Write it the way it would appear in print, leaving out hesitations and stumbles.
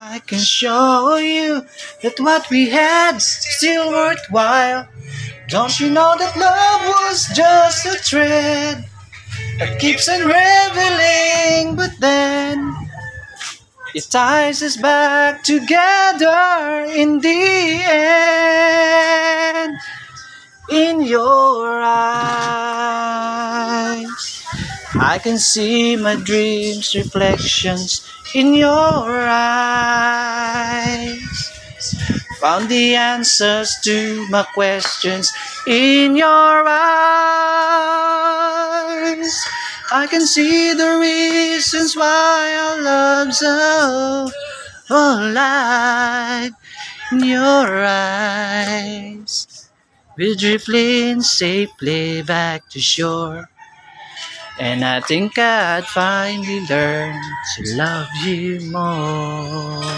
I can show you that what we had still worthwhile. Don't you know that love was just a thread that keeps unraveling, but then it ties us back together in the end. In your eyes, I can see my dreams' reflections in your eyes. Found the answers to my questions in your eyes. I can see the reasons why our love's so alive in your eyes. We drifting safely back to shore, and I think I'd finally learn to love you more.